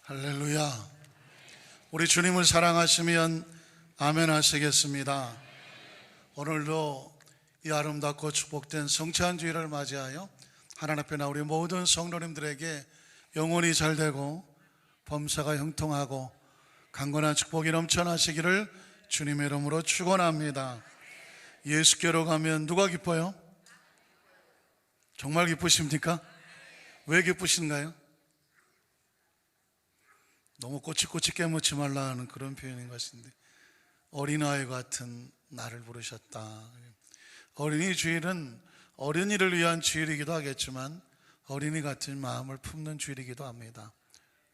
할렐루야. 우리 주님을 사랑하시면 아멘 하시겠습니다. 오늘도 이 아름답고 축복된 성찬 주일을 맞이하여 하나님 앞에 나 우리 모든 성도님들에게 영혼이 잘되고 범사가 형통하고 강건한 축복이 넘쳐나시기를 주님의 이름으로 축원합니다. 예수께로 가면 누가 기뻐요? 정말 기쁘십니까? 왜 기쁘신가요? 너무 꼬치꼬치 깨묻지 말라는 그런 표현인 것인데, 어린아이 같은 나를 부르셨다. 어린이 주일은 어린이를 위한 주일이기도 하겠지만 어린이 같은 마음을 품는 주일이기도 합니다.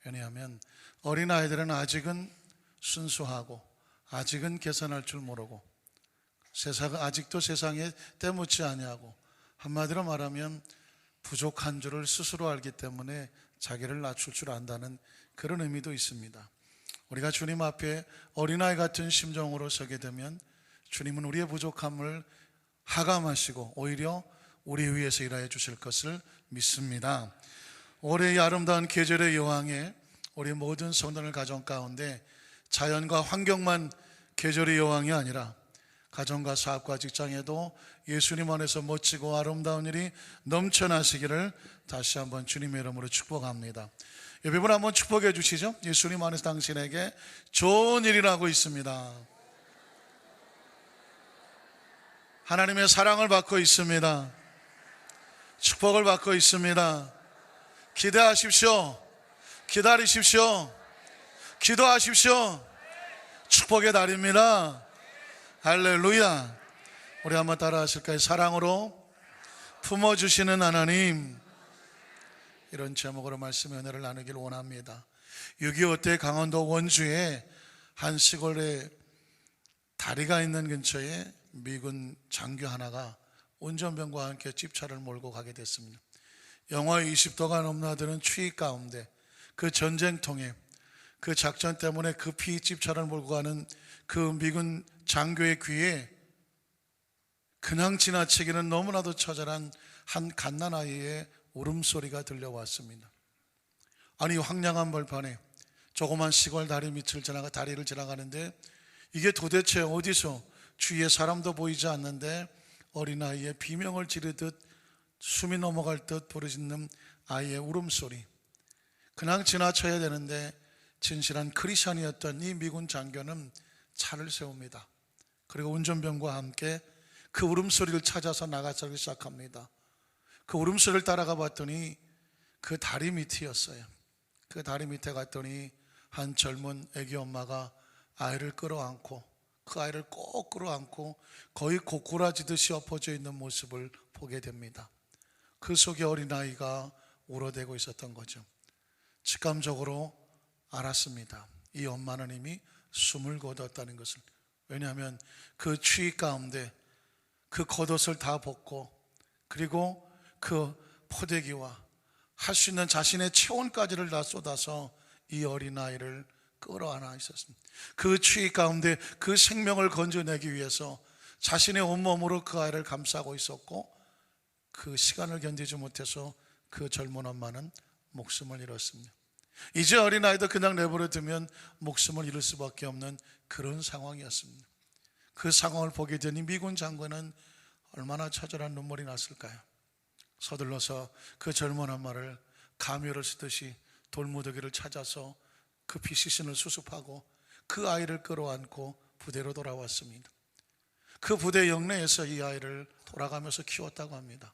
왜냐하면 어린아이들은 아직은 순수하고 아직은 개선할 줄 모르고 아직도 세상에 때묻지 아니하고, 한마디로 말하면 부족한 줄을 스스로 알기 때문에 자기를 낮출 줄 안다는 그런 의미도 있습니다. 우리가 주님 앞에 어린아이 같은 심정으로 서게 되면 주님은 우리의 부족함을 하감하시고 오히려 우리 위해서 일하여 주실 것을 믿습니다. 올해 이 아름다운 계절의 여왕에 우리 모든 성도들 가정 가운데 자연과 환경만 계절의 여왕이 아니라 가정과 사업과 직장에도 예수님 안에서 멋지고 아름다운 일이 넘쳐나시기를 다시 한번 주님의 이름으로 축복합니다. 예배분 한번 축복해 주시죠. 예수님 안에서 당신에게 좋은 일이라고 있습니다. 하나님의 사랑을 받고 있습니다. 축복을 받고 있습니다. 기대하십시오. 기다리십시오. 기도하십시오. 축복의 달입니다. 할렐루야. 우리 한번 따라 하실까요? 사랑으로 품어주시는 하나님, 이런 제목으로 말씀의 은혜를 나누길 원합니다. 6.25 때 강원도 원주에 한 시골에 다리가 있는 근처에 미군 장교 하나가 운전병과 함께 집차를 몰고 가게 됐습니다. 영하 20도가 넘나드는 추위 가운데 그 전쟁통에 그 작전 때문에 급히 집차를 몰고 가는 그 미군 장교의 귀에 그냥 지나치기는 너무나도 처절한 한 갓난아이의 울음소리가 들려왔습니다. 아니, 황량한 벌판에 조그만 시골 다리를 지나가는데 이게 도대체 어디서 주위에 사람도 보이지 않는데 어린아이의 비명을 지르듯 숨이 넘어갈 듯 부르짖는 아이의 울음소리. 그냥 지나쳐야 되는데 진실한 크리스천이었던 이 미군 장교는 차를 세웁니다. 그리고 운전병과 함께 그 울음소리를 찾아서 나가기 시작합니다. 그 울음소리를 따라가 봤더니 그 다리 밑이었어요. 그 다리 밑에 갔더니 한 젊은 애기 엄마가 아이를 끌어안고 그 아이를 꼭 끌어안고 거의 고꾸라지듯이 엎어져 있는 모습을 보게 됩니다. 그 속에 어린아이가 울어대고 있었던 거죠. 직감적으로 알았습니다. 이 엄마는 이미 숨을 거뒀다는 것을. 왜냐하면 그 추위 가운데 그 겉옷을 다 벗고 그리고 그 포대기와 할 수 있는 자신의 체온까지를 다 쏟아서 이 어린아이를 끌어안아 있었습니다. 그 추위 가운데 그 생명을 건져내기 위해서 자신의 온몸으로 그 아이를 감싸고 있었고, 그 시간을 견디지 못해서 그 젊은 엄마는 목숨을 잃었습니다. 이제 어린아이도 그냥 내버려 두면 목숨을 잃을 수밖에 없는 그런 상황이었습니다. 그 상황을 보게 되니 미군 장군은 얼마나 처절한 눈물이 났을까요? 서둘러서 그 젊은 엄마를 가묘를 쓰듯이 돌무더기를 찾아서 급히 시신을 수습하고 그 아이를 끌어안고 부대로 돌아왔습니다. 그 부대 영내에서 이 아이를 돌아가면서 키웠다고 합니다.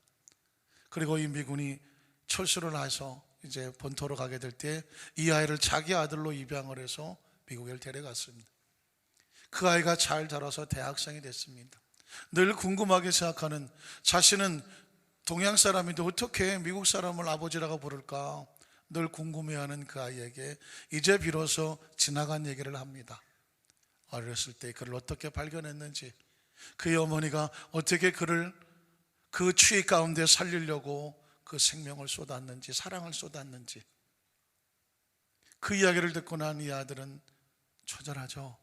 그리고 이 미군이 철수를 해서 이제 본토로 가게 될 때 이 아이를 자기 아들로 입양을 해서 미국에 데려갔습니다. 그 아이가 잘 자라서 대학생이 됐습니다. 늘 궁금하게 생각하는, 자신은 동양 사람인데 어떻게 미국 사람을 아버지라고 부를까 늘 궁금해하는 그 아이에게 이제 비로소 지나간 얘기를 합니다. 어렸을 때 그를 어떻게 발견했는지, 그의 어머니가 어떻게 그를 그 추위 가운데 살리려고 그 생명을 쏟았는지, 사랑을 쏟았는지. 그 이야기를 듣고 난 이 아들은 처절하죠.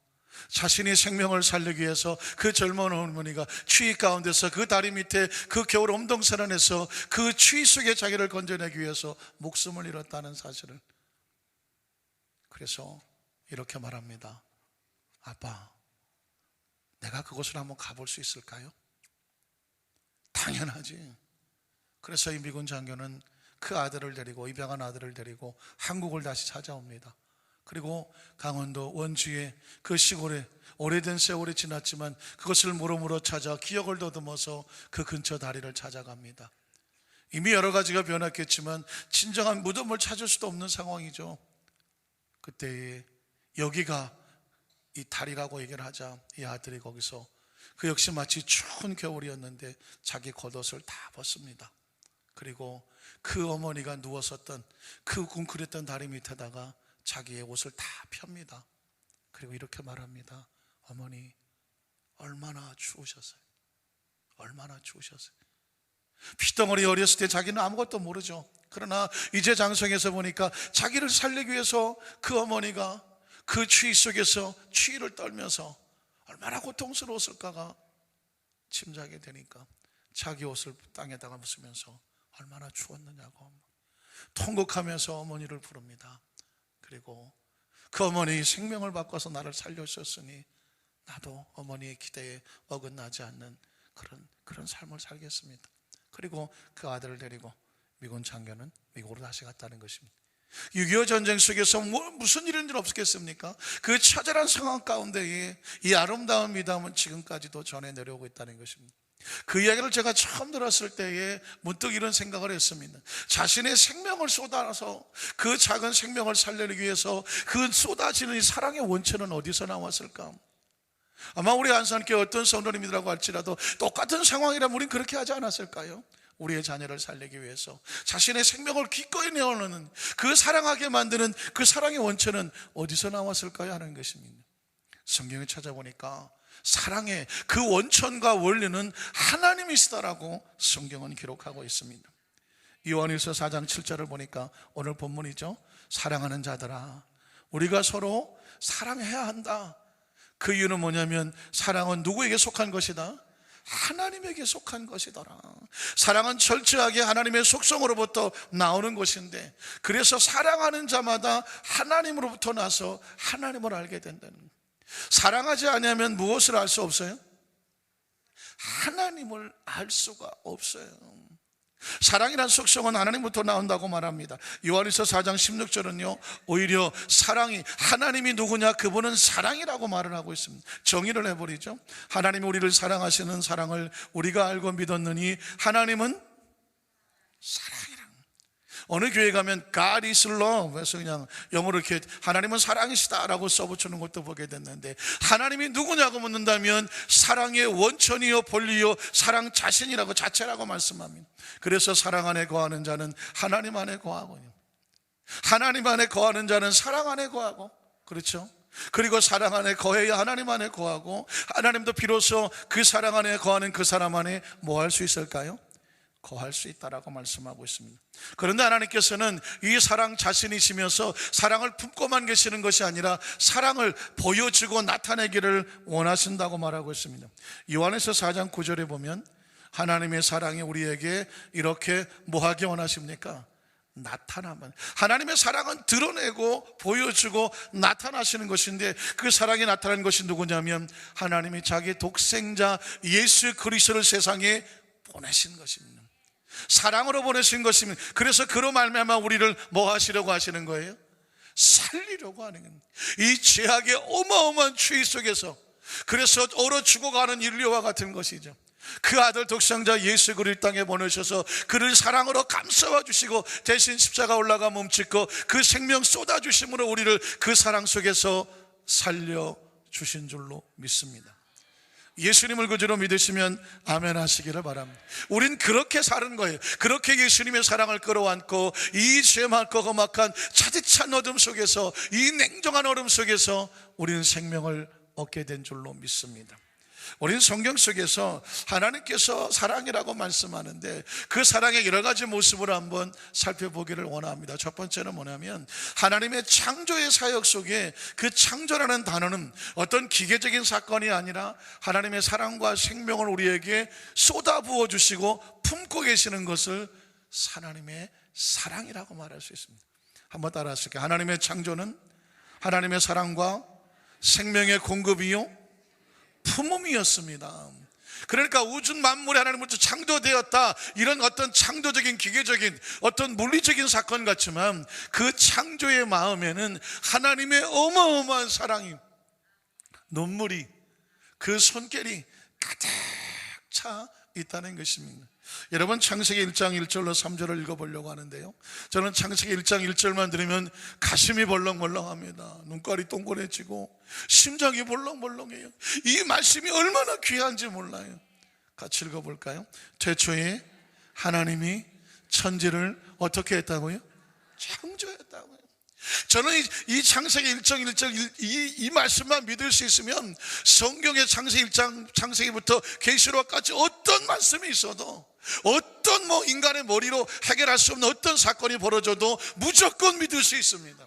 자신이 생명을 살리기 위해서 그 젊은 어머니가 추위 가운데서 그 다리 밑에 그 겨울 엄동설안에서 그 추위 속에 자기를 건져내기 위해서 목숨을 잃었다는 사실을 그래서 이렇게 말합니다. 아빠, 내가 그곳을 한번 가볼 수 있을까요? 당연하지. 그래서 이 미군 장교는 그 아들을 데리고, 입양한 아들을 데리고 한국을 다시 찾아옵니다. 그리고 강원도 원주의 그 시골에 오래된 세월이 지났지만 그것을 물어물어 찾아 기억을 더듬어서 그 근처 다리를 찾아갑니다. 이미 여러 가지가 변했겠지만 진정한 무덤을 찾을 수도 없는 상황이죠. 그때 여기가 이 다리라고 얘기를 하자 이 아들이 거기서 그 역시 마치 추운 겨울이었는데 자기 겉옷을 다 벗습니다. 그리고 그 어머니가 누웠었던 그 웅크렸던 다리 밑에다가 자기의 옷을 다 펴니다. 그리고 이렇게 말합니다. 어머니, 얼마나 추우셨어요. 얼마나 추우셨어요. 피덩어리 어렸을 때 자기는 아무것도 모르죠. 그러나 이제 장성에서 보니까 자기를 살리기 위해서 그 어머니가 그 추위 속에서 추위를 떨면서 얼마나 고통스러웠을까가 짐작이 되니까 자기 옷을 땅에다가 묻으면서 얼마나 추웠느냐고 통곡하면서 어머니를 부릅니다. 그리고 그 어머니 생명을 바꿔서 나를 살려주셨으니 나도 어머니의 기대에 어긋나지 않는 그런 삶을 살겠습니다. 그리고 그 아들을 데리고 미군 장교는 미국으로 다시 갔다는 것입니다. 6.25 전쟁 속에서 무슨 일은 없겠습니까? 그 처절한 상황 가운데에 이 아름다운 미담은 지금까지도 전해 내려오고 있다는 것입니다. 그 이야기를 제가 처음 들었을 때에 문득 이런 생각을 했습니다. 자신의 생명을 쏟아서 그 작은 생명을 살리기 위해서 그 쏟아지는 이 사랑의 원천은 어디서 나왔을까? 아마 우리 안산교회 어떤 성도님이라고 할지라도 똑같은 상황이라면 우린 그렇게 하지 않았을까요? 우리의 자녀를 살리기 위해서 자신의 생명을 기꺼이 내어놓는 그 사랑하게 만드는 그 사랑의 원천은 어디서 나왔을까요? 하는 것입니다. 성경을 찾아보니까 사랑의 그 원천과 원리는 하나님이시다라고 성경은 기록하고 있습니다. 요한일서 4장 7절을 보니까 오늘 본문이죠. 사랑하는 자들아, 우리가 서로 사랑해야 한다. 그 이유는 뭐냐면 사랑은 누구에게 속한 것이다? 하나님에게 속한 것이더라. 사랑은 철저하게 하나님의 속성으로부터 나오는 것인데, 그래서 사랑하는 자마다 하나님으로부터 나서 하나님을 알게 된다는 거예요. 사랑하지 않으면 무엇을 알 수 없어요? 하나님을 알 수가 없어요. 사랑이란 속성은 하나님부터 나온다고 말합니다. 요한일서 4장 16절은요 오히려 사랑이 하나님이 누구냐, 그분은 사랑이라고 말을 하고 있습니다. 정의를 해버리죠. 하나님이 우리를 사랑하시는 사랑을 우리가 알고 믿었느니 하나님은 사랑이라. 어느 교회 가면 God is love, 그래서 그냥 영어로 이렇게 하나님은 사랑이시다라고 써붙이는 것도 보게 됐는데, 하나님이 누구냐고 묻는다면 사랑의 원천이요 본리요 사랑 자신이라고 자체라고 말씀합니다. 그래서 사랑 안에 거하는 자는 하나님 안에 거하고요, 하나님 안에 거하는 자는 사랑 안에 거하고, 그렇죠? 그리고 사랑 안에 거해야 하나님 안에 거하고, 하나님도 비로소 그 사랑 안에 거하는 그 사람 안에 뭐 할 수 있을까요? 거할 수 있다라고 말씀하고 있습니다. 그런데 하나님께서는 이 사랑 자신이시면서 사랑을 품고만 계시는 것이 아니라 사랑을 보여주고 나타내기를 원하신다고 말하고 있습니다. 요한에서 4장 9절에 보면 하나님의 사랑이 우리에게 이렇게 뭐하게 원하십니까? 나타나면. 하나님의 사랑은 드러내고 보여주고 나타나시는 것인데, 그 사랑이 나타나는 것이 누구냐면 하나님이 자기 독생자 예수 그리스도를 세상에 보내신 것입니다. 사랑으로 보내신 것입니다. 그래서 그로 말미암아 우리를 뭐 하시려고 하시는 거예요? 살리려고 하는 겁니다. 이 죄악의 어마어마한 추위 속에서 그래서 얼어 죽어가는 인류와 같은 것이죠. 그 아들 독생자 예수 그리스도를 땅에 보내셔서 그를 사랑으로 감싸와 주시고 대신 십자가 올라가 몸짓고 그 생명 쏟아주심으로 우리를 그 사랑 속에서 살려주신 줄로 믿습니다. 예수님을 구주로 믿으시면 아멘 하시기를 바랍니다. 우린 그렇게 사는 거예요. 그렇게 예수님의 사랑을 끌어안고 이 죄 많고 험악한 차디찬 어둠 속에서, 이 냉정한 얼음 속에서 우리는 생명을 얻게 된 줄로 믿습니다. 우리는 성경 속에서 하나님께서 사랑이라고 말씀하는데 그 사랑의 여러 가지 모습을 한번 살펴보기를 원합니다. 첫 번째는 뭐냐면 하나님의 창조의 사역 속에 그 창조라는 단어는 어떤 기계적인 사건이 아니라 하나님의 사랑과 생명을 우리에게 쏟아부어 주시고 품고 계시는 것을 하나님의 사랑이라고 말할 수 있습니다. 한번 따라 하실게요. 하나님의 창조는 하나님의 사랑과 생명의 공급이요 품음이었습니다. 그러니까 우주 만물이 하나님으로부터 창조되었다, 이런 어떤 창조적인 기계적인 어떤 물리적인 사건 같지만 그 창조의 마음에는 하나님의 어마어마한 사랑이, 눈물이, 그 손길이 가득 차 있다는 것입니다. 여러분, 창세기 1장 1절로 3절을 읽어보려고 하는데요, 저는 창세기 1장 1절만 들으면 가슴이 벌렁벌렁합니다. 눈깔이 동그래지고 심장이 벌렁벌렁해요. 이 말씀이 얼마나 귀한지 몰라요. 같이 읽어볼까요? 태초에 하나님이 천지를 어떻게 했다고요? 창조했다고요. 저는 이 창세기 1장 1절 이 말씀만 믿을 수 있으면 성경의 창세기 1장, 창세기부터 계시록까지 어떤 말씀이 있어도, 어떤 인간의 머리로 해결할 수 없는 어떤 사건이 벌어져도 무조건 믿을 수 있습니다.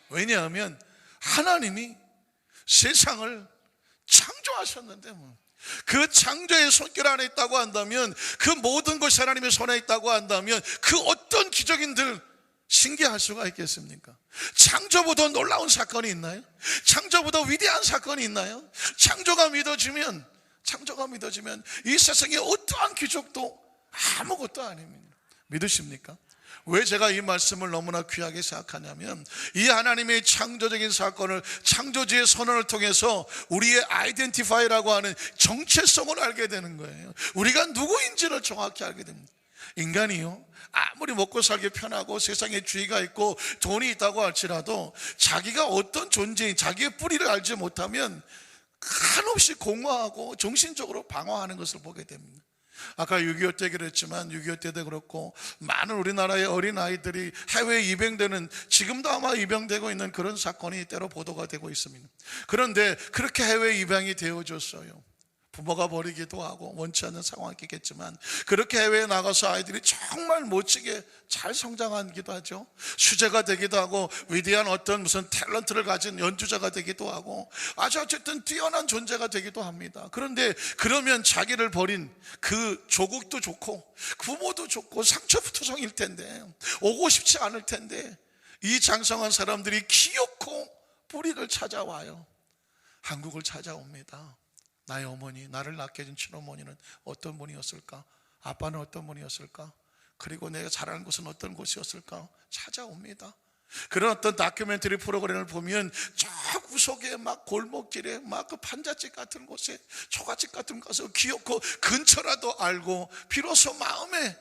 왜냐하면 하나님이 세상을 창조하셨는데, 그 창조의 손길 안에 있다고 한다면, 그 모든 것이 하나님의 손에 있다고 한다면 그 어떤 기적인들 신기할 수가 있겠습니까? 창조보다 놀라운 사건이 있나요? 창조보다 위대한 사건이 있나요? 창조가 믿어지면 이 세상에 어떠한 기적도 아무것도 아닙니다. 믿으십니까? 왜 제가 이 말씀을 너무나 귀하게 생각하냐면, 이 하나님의 창조적인 사건을, 창조주의 선언을 통해서 우리의 아이덴티파이라고 하는 정체성을 알게 되는 거예요. 우리가 누구인지를 정확히 알게 됩니다. 인간이요, 아무리 먹고 살기 편하고 세상에 주의가 있고 돈이 있다고 할지라도 자기가 어떤 존재인, 자기의 뿌리를 알지 못하면 한없이 공허하고 정신적으로 방황하는 것을 보게 됩니다. 아까 6.25 때 그랬지만 6.25 때도 그렇고 많은 우리나라의 어린아이들이 해외에 입양되는, 지금도 아마 입양되고 있는 그런 사건이 때로 보도가 되고 있습니다. 그런데 그렇게 해외 입양이 되어졌어요. 부모가 버리기도 하고 원치 않는 상황이겠지만 그렇게 해외에 나가서 아이들이 정말 멋지게 잘 성장하기도 하죠. 수재가 되기도 하고 위대한 어떤 무슨 탤런트를 가진 연주자가 되기도 하고 아주 어쨌든 뛰어난 존재가 되기도 합니다. 그런데 그러면 자기를 버린 그 조국도 좋고 부모도 좋고 상처부터성일 텐데, 오고 싶지 않을 텐데, 이 장성한 사람들이 기어코 뿌리를 찾아와요. 한국을 찾아옵니다. 나의 어머니, 나를 낳게 해준 친어머니는 어떤 분이었을까? 아빠는 어떤 분이었을까? 그리고 내가 자라는 곳은 어떤 곳이었을까? 찾아옵니다. 그런 어떤 다큐멘터리 프로그램을 보면 저 구석에 막 골목길에 막 그 판잣집 같은 곳에, 초가집 같은 곳에 기어코 근처라도 알고 비로소 마음에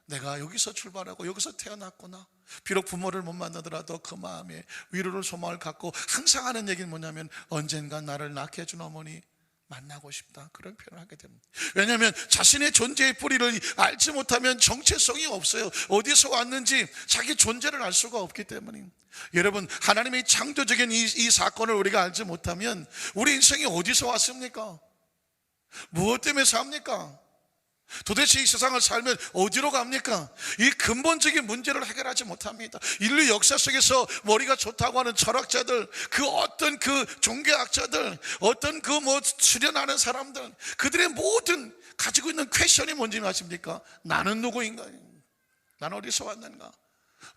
내가 여기서 출발하고 여기서 태어났구나, 비록 부모를 못 만나더라도 그 마음에 위로를, 소망을 갖고 항상 하는 얘기는 뭐냐면 언젠가 나를 낳게 해준 어머니 만나고 싶다, 그런 표현을 하게 됩니다. 왜냐하면 자신의 존재의 뿌리를 알지 못하면 정체성이 없어요. 어디서 왔는지 자기 존재를 알 수가 없기 때문입니다. 여러분, 하나님의 창조적인 이 사건을 우리가 알지 못하면 우리 인생이 어디서 왔습니까? 무엇 때문에 삽니까? 도대체 이 세상을 살면 어디로 갑니까? 이 근본적인 문제를 해결하지 못합니다. 인류 역사 속에서 머리가 좋다고 하는 철학자들, 그 어떤 그 종교학자들, 어떤 그 수련하는 사람들, 그들의 모든 가지고 있는 퀘션이 뭔지 아십니까? 나는 누구인가? 나는 어디서 왔는가?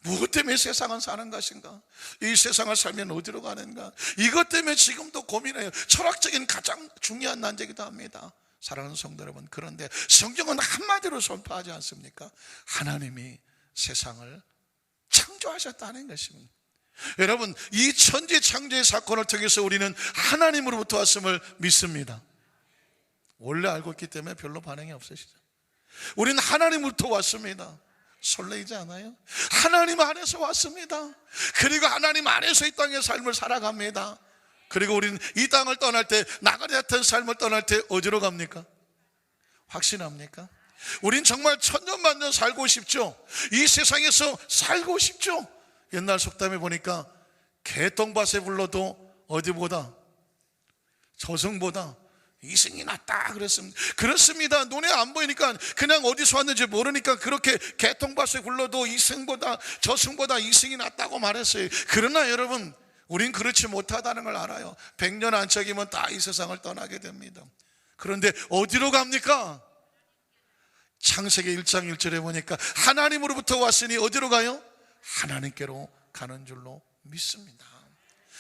무엇 때문에 세상은 사는 것인가? 이 세상을 살면 어디로 가는가? 이것 때문에 지금도 고민해요. 철학적인 가장 중요한 난제이기도 합니다. 사랑하는 성도 여러분, 그런데 성경은 한마디로 선포하지 않습니까? 하나님이 세상을 창조하셨다는 것입니다. 여러분, 이 천지 창조의 사건을 통해서 우리는 하나님으로부터 왔음을 믿습니다. 원래 알고 있기 때문에 별로 반응이 없으시죠? 우리는 하나님으로부터 왔습니다. 설레이지 않아요? 하나님 안에서 왔습니다. 그리고 하나님 안에서 이 땅의 삶을 살아갑니다. 그리고 우리는 이 땅을 떠날 때, 나가리 같은 삶을 떠날 때 어디로 갑니까? 확신합니까? 우린 정말 천년만년 살고 싶죠? 이 세상에서 살고 싶죠? 옛날 속담에 보니까 개똥밭에 불러도 어디보다, 저승보다 이승이 낫다 그랬습니다. 그렇습니다. 눈에 안 보이니까, 그냥 어디서 왔는지 모르니까 그렇게 개똥밭에 불러도 이승보다, 저승보다 이승이 낫다고 말했어요. 그러나 여러분, 우린 그렇지 못하다는 걸 알아요. 100년 안짝이면 다 이 세상을 떠나게 됩니다. 그런데 어디로 갑니까? 창세기 1장 1절에 보니까 하나님으로부터 왔으니 어디로 가요? 하나님께로 가는 줄로 믿습니다.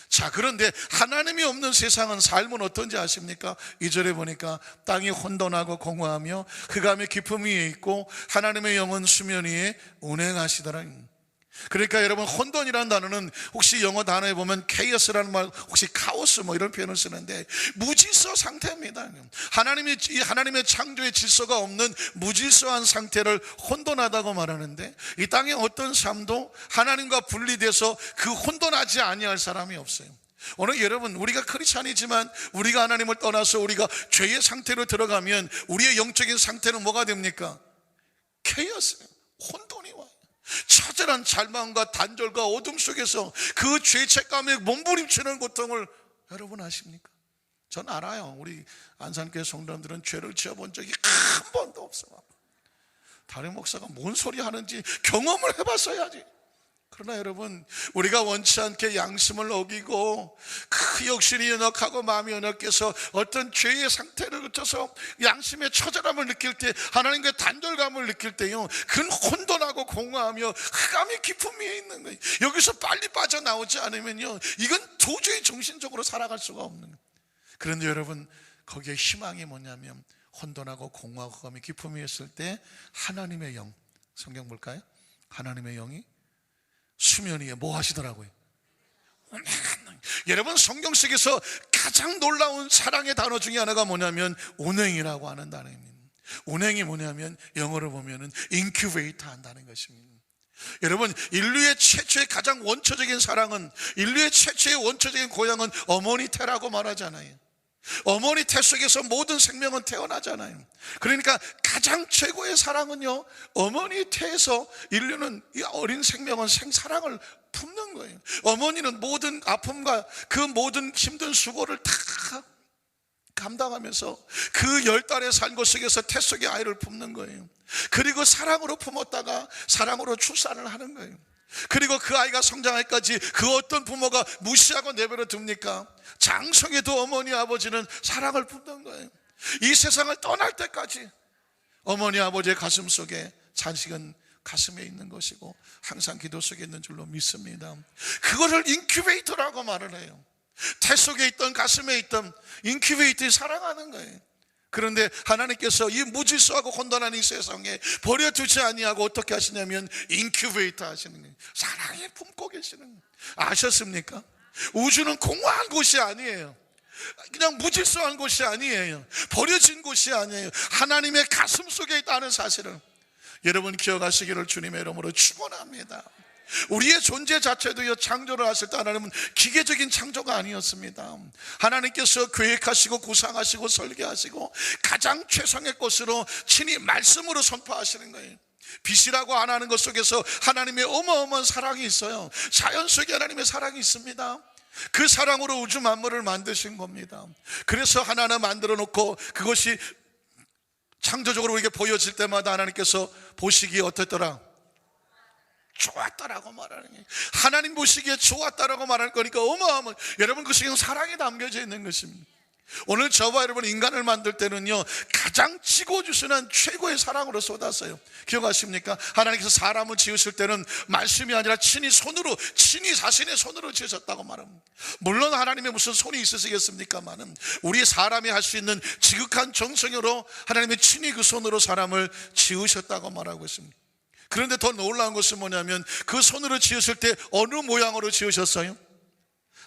자, 그런데 하나님이 없는 세상은, 삶은 어떤지 아십니까? 2절에 보니까 땅이 혼돈하고 공허하며 흑암의 깊음 위에 있고 하나님의 영은 수면 위에 운행하시더라. 그러니까 여러분, 혼돈이라는 단어는 혹시 영어 단어에 보면 chaos라는 말, 혹시 카오스 뭐 이런 표현을 쓰는데 무질서 상태입니다. 하나님의 창조의 질서가 없는 무질서한 상태를 혼돈하다고 말하는데, 이 땅의 어떤 삶도 하나님과 분리돼서 그 혼돈하지 아니할 사람이 없어요. 오늘 여러분, 우리가 크리스찬이지만 우리가 하나님을 떠나서 우리가 죄의 상태로 들어가면 우리의 영적인 상태는 뭐가 됩니까? 케이오스예요. 혼돈이 와요. 처절한 절망과 단절과 어둠 속에서 그 죄책감에 몸부림치는 고통을 여러분 아십니까? 전 알아요. 우리 안산교회 성도들은 죄를 지어본 적이 한 번도 없어요. 다른 목사가 뭔 소리 하는지 경험을 해봤어야지. 그러나 여러분, 우리가 원치 않게 양심을 어기고 그 욕심이 연약하고 마음이 연약해서 어떤 죄의 상태를 거쳐서 양심의 처절함을 느낄 때, 하나님과의 단절감을 느낄 때요, 그건 혼돈하고 공허하며 흑암의 깊음 위에 있는 거예요. 여기서 빨리 빠져나오지 않으면요, 이건 도저히 정신적으로 살아갈 수가 없는 거예요. 그런데 여러분, 거기에 희망이 뭐냐면, 혼돈하고 공허하고 흑암의 깊음 위에 있을 때 하나님의 영, 성경 볼까요? 하나님의 영이 수면 위에 뭐 하시더라고요? 여러분, 성경 속에서 가장 놀라운 사랑의 단어 중에 하나가 뭐냐면 운행이라고 하는 단어입니다. 운행이 뭐냐면 영어로 보면은 인큐베이터 한다는 것입니다. 여러분, 인류의 최초의 가장 원초적인 사랑은, 인류의 최초의 원초적인 고향은 어머니 태라고 말하잖아요. 어머니 태 속에서 모든 생명은 태어나잖아요. 그러니까 가장 최고의 사랑은요, 어머니 태에서 인류는, 이 어린 생명은 생사랑을 품는 거예요. 어머니는 모든 아픔과 그 모든 힘든 수고를 다 감당하면서 그 10달의 산고 속에서 태 속에 아이를 품는 거예요. 그리고 사랑으로 품었다가 사랑으로 출산을 하는 거예요. 그리고 그 아이가 성장할까지 그 어떤 부모가 무시하고 내버려 둡니까? 장성에도 어머니 아버지는 사랑을 품는 거예요. 이 세상을 떠날 때까지 어머니 아버지의 가슴 속에 자식은 가슴에 있는 것이고 항상 기도 속에 있는 줄로 믿습니다. 그거를 인큐베이터라고 말을 해요. 태 속에 있던, 가슴에 있던 인큐베이터를 사랑하는 거예요. 그런데 하나님께서 이 무질서하고 혼돈한 이 세상에 버려두지 아니하고 어떻게 하시냐면 인큐베이터 하시는 거예요. 사랑에 품고 계시는 거예요. 아셨습니까? 우주는 공허한 곳이 아니에요. 그냥 무질서한 곳이 아니에요. 버려진 곳이 아니에요. 하나님의 가슴 속에 있다는 사실을 여러분 기억하시기를 주님의 이름으로 축원합니다. 우리의 존재 자체도요, 창조를 하실 때 하나님은 기계적인 창조가 아니었습니다. 하나님께서 계획하시고 구상하시고 설계하시고 가장 최상의 것으로 친히 말씀으로 선포하시는 거예요. 빛이라고 안 하는 것 속에서 하나님의 어마어마한 사랑이 있어요. 자연 속에 하나님의 사랑이 있습니다. 그 사랑으로 우주 만물을 만드신 겁니다. 그래서 하나하나 만들어 놓고 그것이 창조적으로 우리에게 보여질 때마다 하나님께서 보시기에 어땠더라? 좋았다라고 말하는 거예요. 하나님 보시기에 좋았다라고 말할 거니까 어마어마한, 여러분, 그 속에 사랑이 담겨져 있는 것입니다. 오늘 저와 여러분 인간을 만들 때는요, 가장 찍어주시는 최고의 사랑으로 쏟았어요. 기억하십니까? 하나님께서 사람을 지으실 때는 말씀이 아니라 친히 손으로, 친히 자신의 손으로 지으셨다고 말합니다. 물론 하나님의 무슨 손이 있으시겠습니까만은 우리 사람이 할 수 있는 지극한 정성으로 하나님의 친히 그 손으로 사람을 지으셨다고 말하고 있습니다. 그런데 더 놀라운 것은 뭐냐면 그 손으로 지으실 때 어느 모양으로 지으셨어요?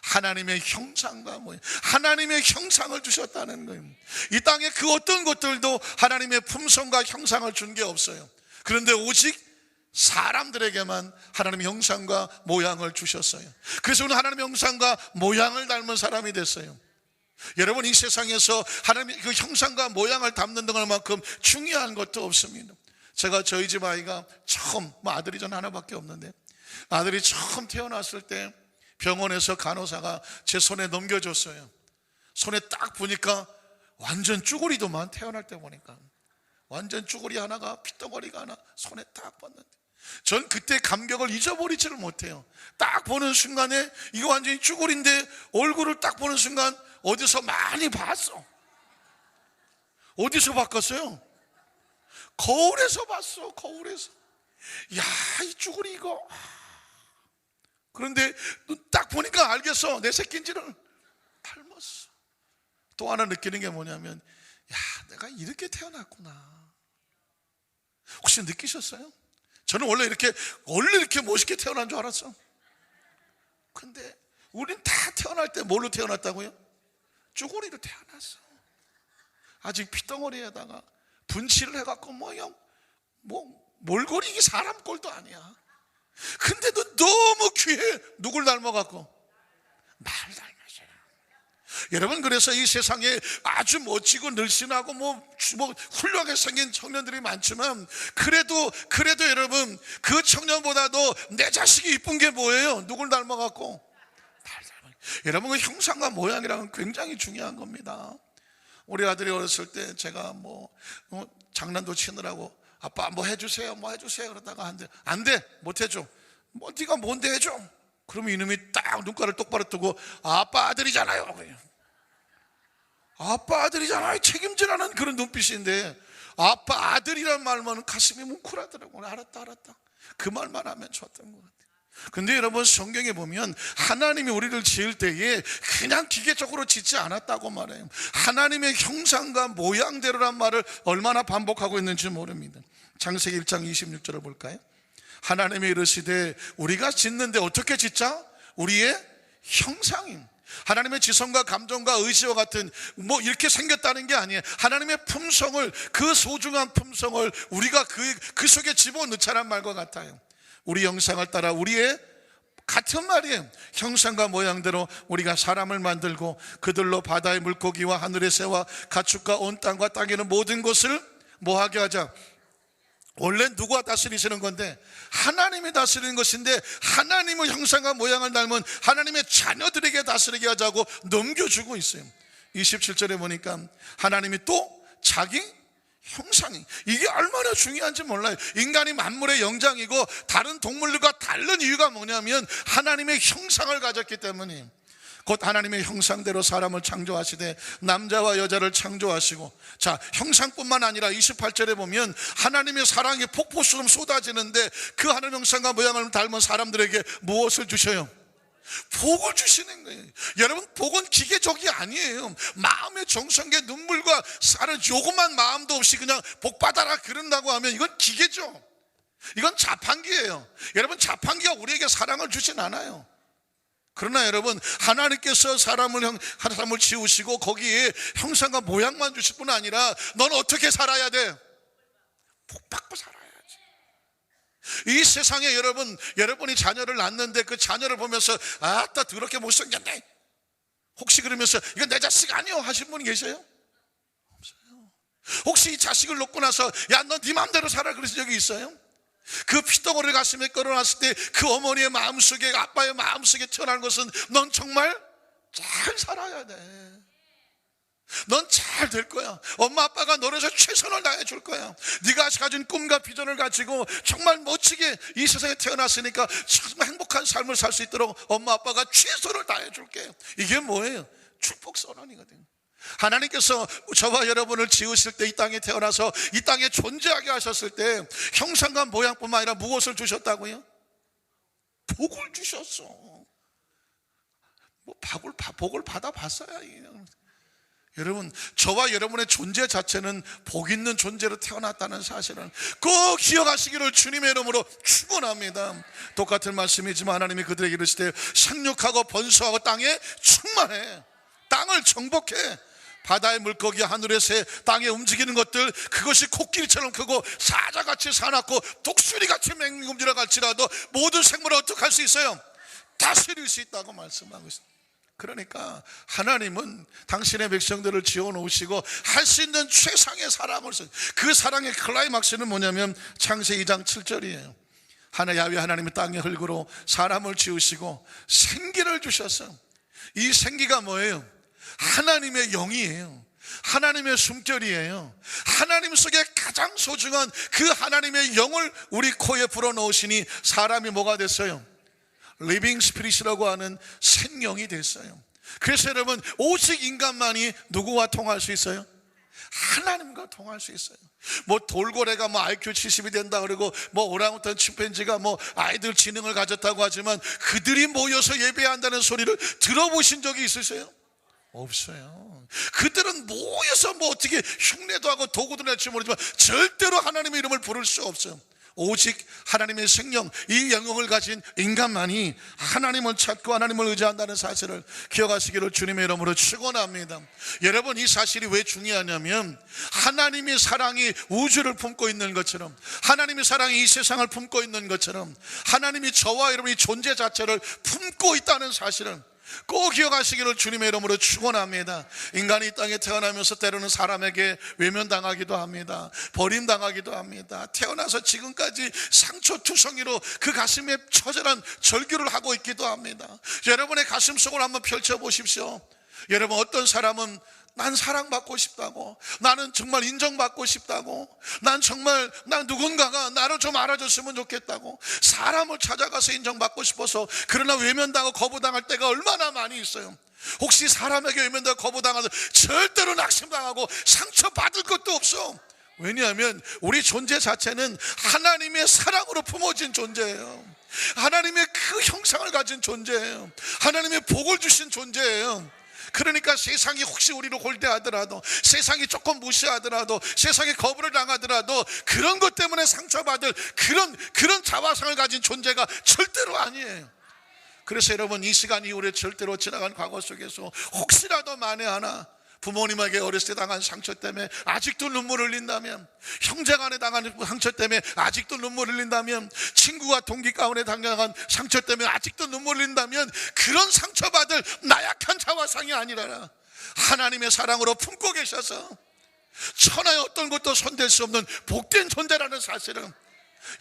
하나님의 형상과 모양, 하나님의 형상을 주셨다는 거예요. 이 땅에 그 어떤 것들도 하나님의 품성과 형상을 준 게 없어요. 그런데 오직 사람들에게만 하나님의 형상과 모양을 주셨어요. 그래서 오늘 하나님의 형상과 모양을 닮은 사람이 됐어요. 여러분, 이 세상에서 하나님의 그 형상과 모양을 담는 것만큼 중요한 것도 없습니다. 제가 저희 집 아이가 처음, 아들이 전 하나밖에 없는데, 아들이 처음 태어났을 때 병원에서 간호사가 제 손에 넘겨줬어요. 손에 딱 보니까 완전 쭈구리도만, 태어날 때 보니까 완전 쭈구리 하나가, 핏덩어리가 하나 손에 딱 봤는데 전 그때 감격을 잊어버리지를 못해요. 딱 보는 순간에 이거 완전히 쭈구리인데 얼굴을 딱 보는 순간 어디서 많이 봤어. 어디서 바꿨어요? 거울에서 봤어. 거울에서. 야, 이 쭈구리 이거. 그런데 딱 보니까 알겠어. 내 새끼인지를. 닮았어. 또 하나 느끼는 게 뭐냐면, 야, 내가 이렇게 태어났구나. 혹시 느끼셨어요? 저는 원래 이렇게 멋있게 태어난 줄 알았어. 근데 우린 다 태어날 때 뭘로 태어났다고요? 쭈구리로 태어났어. 아직 피덩어리에다가 분칠을 해갖고 몰골이 이게 사람 꼴도 아니야. 근데도 너무 귀해. 누굴 닮아갖고? 날 닮았어요. 여러분, 그래서 이 세상에 아주 멋지고 늘씬하고 훌륭하게 생긴 청년들이 많지만, 그래도 여러분, 그 청년보다도 내 자식이 이쁜 게 뭐예요? 누굴 닮아갖고? 날 닮아. 여러분, 그 형상과 모양이랑은 굉장히 중요한 겁니다. 우리 아들이 어렸을 때 제가 장난도 치느라고 아빠 뭐 해주세요 그러다가 안 돼, 못 해줘. 네가 뭔데 해줘? 그러면 이놈이 딱 눈가를 똑바로 뜨고, 아빠 아들이잖아요. 그래요. 아빠 아들이잖아요. 책임지라는 그런 눈빛인데, 아빠 아들이란 말만 가슴이 뭉클하더라고요. 알았다. 그 말만 하면 좋았던 것 같아요. 근데 여러분, 성경에 보면 하나님이 우리를 지을 때에 그냥 기계적으로 짓지 않았다고 말해요. 하나님의 형상과 모양대로란 말을 얼마나 반복하고 있는지 모릅니다. 창세기 1장 26절을 볼까요? 하나님이 이르시되 우리가 짓는데 어떻게 짓자? 우리의 형상임. 하나님의 지성과 감정과 의지와 같은 이렇게 생겼다는 게 아니에요. 하나님의 품성을, 그 소중한 품성을 우리가 그 속에 집어넣자란 말과 같아요. 우리 형상을 따라 우리의, 같은 말이에요. 형상과 모양대로 우리가 사람을 만들고 그들로 바다의 물고기와 하늘의 새와 가축과 온 땅과 땅에 있는 모든 것을 뭐하게 하자? 원래 누가 다스리시는 건데? 하나님이 다스리는 것인데, 하나님의 형상과 모양을 닮은 하나님의 자녀들에게 다스리게 하자고 넘겨주고 있어요. 27절에 보니까 하나님이 또 자기 형상이, 이게 얼마나 중요한지 몰라요. 인간이 만물의 영장이고 다른 동물들과 다른 이유가 뭐냐면 하나님의 형상을 가졌기 때문이에요. 곧 하나님의 형상대로 사람을 창조하시되 남자와 여자를 창조하시고, 자, 형상뿐만 아니라 28절에 보면 하나님의 사랑이 폭포수처럼 쏟아지는데, 그 하나님 형상과 모양을 닮은 사람들에게 무엇을 주셔요? 복을 주시는 거예요. 여러분, 복은 기계적이 아니에요. 마음의 정성의 눈물과 사는 요것만 마음도 없이 그냥 복 받아라 그런다고 하면 이건 기계죠. 이건 자판기예요. 여러분, 자판기가 우리에게 사랑을 주진 않아요. 그러나 여러분, 하나님께서 사람을 지으시고 거기에 형상과 모양만 주실 뿐 아니라 넌 어떻게 살아야 돼? 복 받고 살아야지. 이 세상에 여러분이 자녀를 낳는데 그 자녀를 보면서 아따 더럽게 못생겼네, 혹시 그러면서 이건 내 자식 아니요 하신 분이 계세요? 없어요. 혹시 이 자식을 놓고 나서 야, 너 네 마음대로 살아 그러신 적이 있어요? 그 피덩어리를 가슴에 끌어놨을 때 그 어머니의 마음속에, 아빠의 마음속에 태어난 것은 넌 정말 잘 살아야 돼. 넌 잘 될 거야. 엄마 아빠가 너를 위해서 최선을 다해 줄 거야. 네가 가진 꿈과 비전을 가지고 정말 멋지게 이 세상에 태어났으니까 정말 행복한 삶을 살 수 있도록 엄마 아빠가 최선을 다해 줄게. 이게 뭐예요? 축복 선언이거든요. 하나님께서 저와 여러분을 지으실 때, 이 땅에 태어나서 이 땅에 존재하게 하셨을 때 형상과 모양뿐만 아니라 무엇을 주셨다고요? 복을 주셨어. 복을 받아봤어야 해요. 여러분, 저와 여러분의 존재 자체는 복 있는 존재로 태어났다는 사실을 꼭 기억하시기를 주님의 이름으로 축원합니다. 똑같은 말씀이지만 하나님이 그들에게 이르시되 생육하고 번성하고 땅에 충만해. 땅을 정복해. 바다의 물고기, 하늘의 새, 땅에 움직이는 것들, 그것이 코끼리처럼 크고 사자같이 사납고 독수리같이 맹금질을 갈지라도 모든 생물을 어떻게 할 수 있어요? 다스릴 수 있다고 말씀하고 있습니다. 그러니까 하나님은 당신의 백성들을 지어놓으시고 할 수 있는 최상의 사랑을 써요. 그 사랑의 클라이막스는 뭐냐면 창세기 2장 7절이에요. 야훼 하나님이 땅의 흙으로 사람을 지으시고 생기를 주셨어요. 이 생기가 뭐예요? 하나님의 영이에요. 하나님의 숨결이에요. 하나님 속에 가장 소중한 그 하나님의 영을 우리 코에 불어넣으시니 사람이 뭐가 됐어요? 리빙 스피릿이라고 하는 생명이 됐어요. 그래서 여러분, 오직 인간만이 누구와 통할 수 있어요? 하나님과 통할 수 있어요. 뭐 돌고래가 뭐 IQ 70이 된다 그러고 뭐 오랑우탄 침팬지가 뭐 아이들 지능을 가졌다고 하지만 그들이 모여서 예배한다는 소리를 들어보신 적이 있으세요? 없어요. 그들은 모여서 뭐 어떻게 흉내도 하고 도구도 낼지 모르지만 절대로 하나님의 이름을 부를 수 없어요. 오직 하나님의 생명, 이 영역을 가진 인간만이 하나님을 찾고 하나님을 의지한다는 사실을 기억하시기를 주님의 이름으로 축원합니다. 여러분, 이 사실이 왜 중요하냐면 하나님의 사랑이 우주를 품고 있는 것처럼, 하나님의 사랑이 이 세상을 품고 있는 것처럼 하나님이 저와 여러분의 존재 자체를 품고 있다는 사실을 꼭 기억하시기를 주님의 이름으로 축원합니다. 인간이 이 땅에 태어나면서 때로는 사람에게 외면당하기도 합니다. 버림당하기도 합니다. 태어나서 지금까지 상처투성이로 그 가슴에 처절한 절규를 하고 있기도 합니다. 여러분의 가슴 속을 한번 펼쳐보십시오. 여러분, 어떤 사람은 난 사랑받고 싶다고, 나는 정말 인정받고 싶다고, 난 누군가가 나를 좀 알아줬으면 좋겠다고 사람을 찾아가서 인정받고 싶어서, 그러나 외면당하고 거부당할 때가 얼마나 많이 있어요. 혹시 사람에게 외면당하고 거부당해서 절대로 낙심당하고 상처받을 것도 없어. 왜냐하면 우리 존재 자체는 하나님의 사랑으로 품어진 존재예요. 하나님의 그 형상을 가진 존재예요. 하나님의 복을 주신 존재예요. 그러니까 세상이 혹시 우리를 골대하더라도, 세상이 조금 무시하더라도, 세상에 거부를 당하더라도 그런 것 때문에 상처받을 그런 자화상을 가진 존재가 절대로 아니에요. 그래서 여러분, 이 시간 이후에 절대로 지나간 과거 속에서 혹시라도 만에 하나 부모님에게 어렸을 때 당한 상처 때문에 아직도 눈물을 흘린다면, 형제간에 당한 상처 때문에 아직도 눈물을 흘린다면, 친구와 동기 가운데 당한 상처 때문에 아직도 눈물을 흘린다면, 그런 상처받을 나약한 자화상이 아니라 하나님의 사랑으로 품고 계셔서 천하의 어떤 것도 손댈 수 없는 복된 존재라는 사실은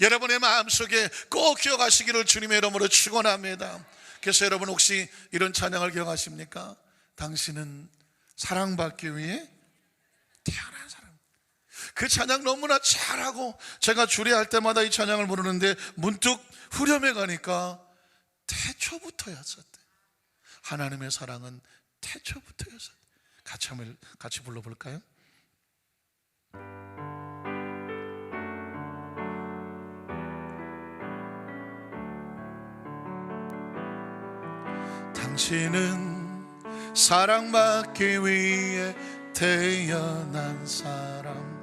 여러분의 마음속에 꼭 기억하시기를 주님의 이름으로 축원합니다. 그래서 여러분, 혹시 이런 찬양을 기억하십니까? 당신은 사랑받기 위해 태어난 사람. 그 찬양 너무나 잘하고 제가 주례할 때마다 이 찬양을 부르는데 문득 후렴에 가니까 태초부터였었대. 하나님의 사랑은 태초부터였었대. 같이 불러볼까요? 당신은 사랑받기 위해 태어난 사람.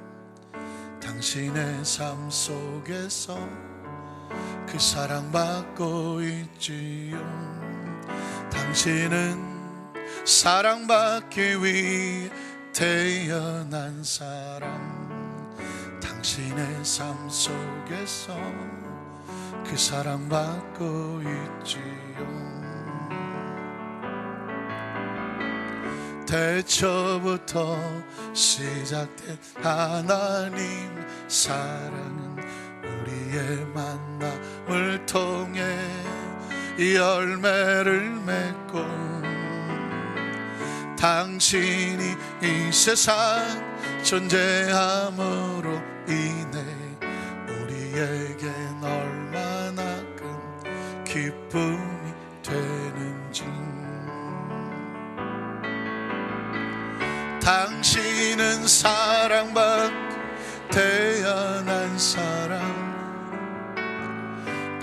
당신의 삶 속에서 그 사랑받고 있지요. 당신은 사랑받기 위해 태어난 사람. 당신의 삶 속에서 그 사랑받고 있지요. 태초부터 시작된 하나님 사랑은 우리의 만남을 통해 열매를 맺고, 당신이 이 세상 존재함으로 인해 우리에겐 얼마나 큰 기쁨이 되는지. 당신은 사랑받고 태어난 사람.